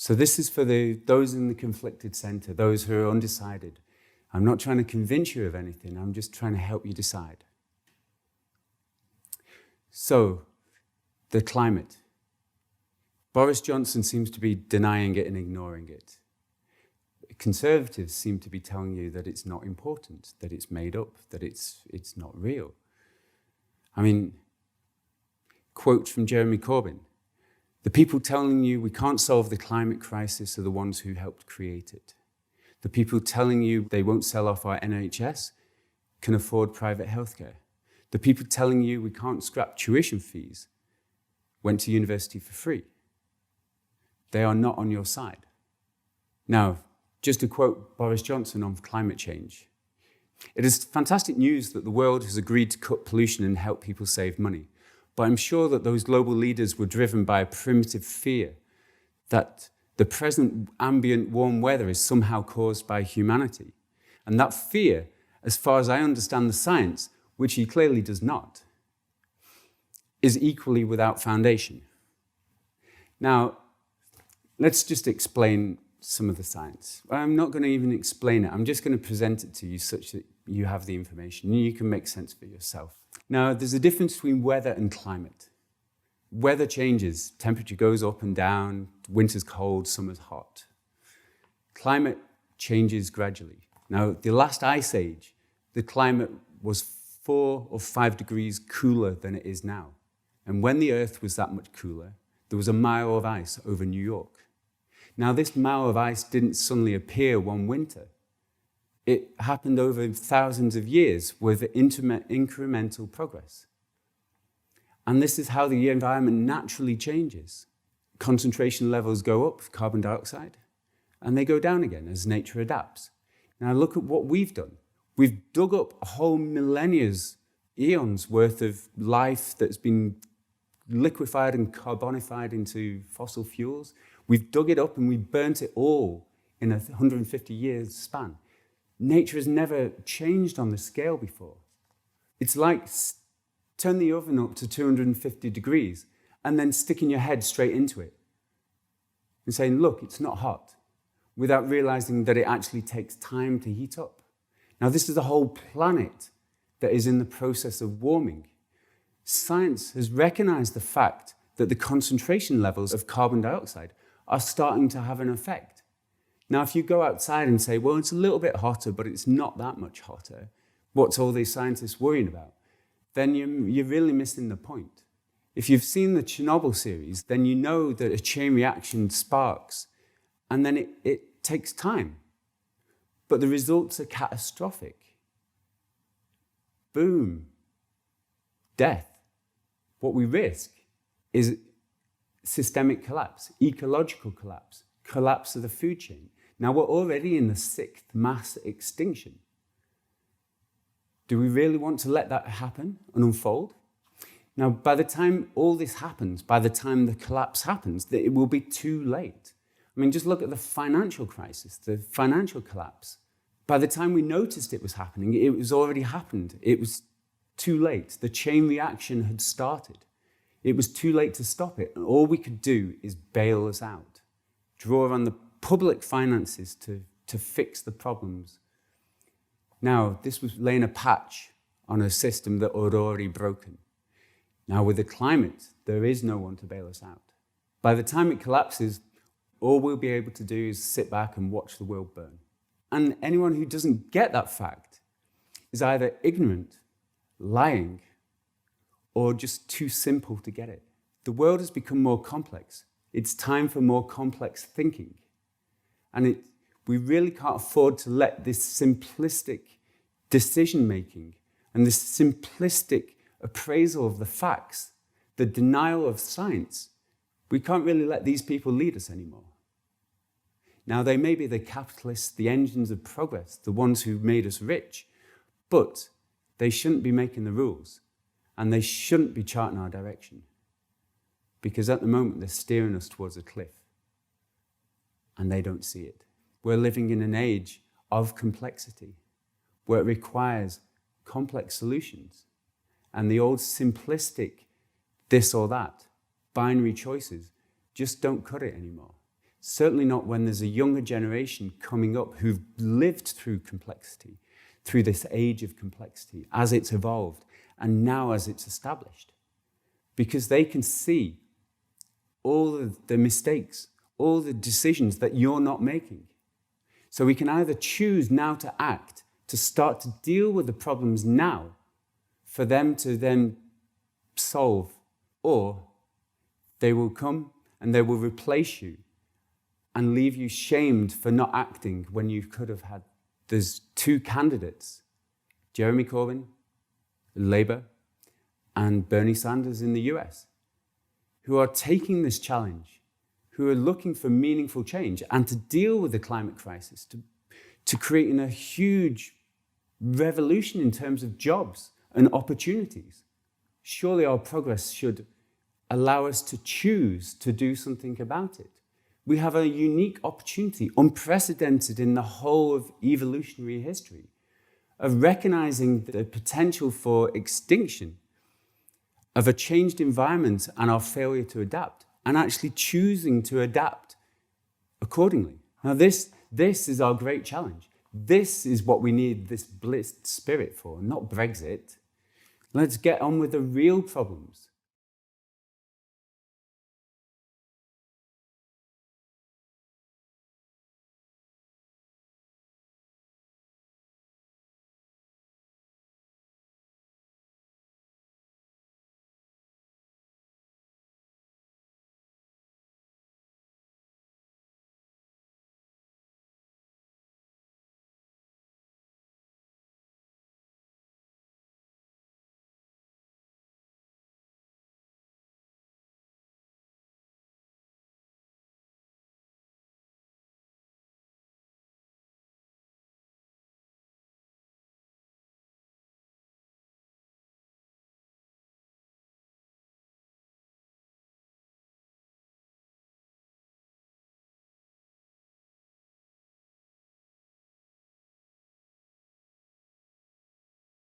So this is for those in the conflicted center, those who are undecided. I'm not trying to convince you of anything. I'm just trying to help you decide. So, the climate. Boris Johnson seems to be denying it and ignoring it. Conservatives seem to be telling you that it's not important, that it's made up, that it's not real. I mean, quote from Jeremy Corbyn, "The people telling you we can't solve the climate crisis are the ones who helped create it. The people telling you they won't sell off our NHS can afford private healthcare. The people telling you we can't scrap tuition fees went to university for free. They are not on your side." Now, just to quote Boris Johnson on climate change, "It is fantastic news that the world has agreed to cut pollution and help people save money. But I'm sure that those global leaders were driven by a primitive fear that the present ambient warm weather is somehow caused by humanity. And that fear, as far as I understand the science, which he clearly does not, is equally without foundation." Now, let's just explain some of the science. I'm not going to even explain it. I'm just going to present it to you such that you have the information and you can make sense for yourself. Now, there's a difference between weather and climate. Weather changes. Temperature goes up and down. Winter's cold, summer's hot. Climate changes gradually. Now, the last ice age, the climate was 4 or 5 degrees cooler than it is now. And when the Earth was that much cooler, there was a mile of ice over New York. Now, this mile of ice didn't suddenly appear one winter. It happened over thousands of years with incremental progress. And this is how the environment naturally changes. Concentration levels go up, carbon dioxide, and they go down again as nature adapts. Now look at what we've done. We've dug up a whole millennia's, eons worth of life that's been liquefied and carbonified into fossil fuels. We've dug it up and we burnt it all in a 150 years span. Nature has never changed on this scale before. It's like turn the oven up to 250 degrees and then sticking your head straight into it and saying, look, it's not hot, without realizing that it actually takes time to heat up. Now, this is a whole planet that is in the process of warming. Science has recognized the fact that the concentration levels of carbon dioxide are starting to have an effect. Now, if you go outside and say, well, it's a little bit hotter, but it's not that much hotter, what's all these scientists worrying about? Then you're really missing the point. If you've seen the Chernobyl series, then you know that a chain reaction sparks, and then it takes time. But the results are catastrophic. Boom. Death. What we risk is systemic collapse, ecological collapse, collapse of the food chain. Now, we're already in the 6th mass extinction. Do we really want to let that happen and unfold? Now, by the time all this happens, by the time the collapse happens, it will be too late. I mean, just look at the financial crisis, the financial collapse. By the time we noticed it was happening, it was already happened. It was too late. The chain reaction had started. It was too late to stop it. And all we could do is bail us out, draw on the public finances to fix the problems. Now, this was laying a patch on a system that had already broken. Now, with the climate, there is no one to bail us out. By the time it collapses, all we'll be able to do is sit back and watch the world burn. And anyone who doesn't get that fact is either ignorant, lying, or just too simple to get it. The world has become more complex. It's time for more complex thinking. And we really can't afford to let this simplistic decision-making and this simplistic appraisal of the facts, the denial of science, we can't really let these people lead us anymore. Now, they may be the capitalists, the engines of progress, the ones who made us rich, but they shouldn't be making the rules, and they shouldn't be charting our direction, because at the moment they're steering us towards a cliff, and they don't see it. We're living in an age of complexity, where it requires complex solutions, and the old simplistic this or that, binary choices, just don't cut it anymore. Certainly not when there's a younger generation coming up who've lived through complexity, through this age of complexity, as it's evolved, and now as it's established. Because they can see all of the mistakes, all the decisions that you're not making. So we can either choose now to act, to start to deal with the problems now, for them to then solve, or they will come and they will replace you and leave you shamed for not acting when you could have had. There's two candidates, Jeremy Corbyn, Labour, and Bernie Sanders in the US, who are taking this challenge, who are looking for meaningful change and to deal with the climate crisis, to creating a huge revolution in terms of jobs and opportunities. Surely our progress should allow us to choose to do something about it. We have a unique opportunity, unprecedented in the whole of evolutionary history, of recognizing the potential for extinction of a changed environment and our failure to adapt, and actually choosing to adapt accordingly. Now this is our great challenge. This is what we need this blissed spirit for, not Brexit. Let's get on with the real problems.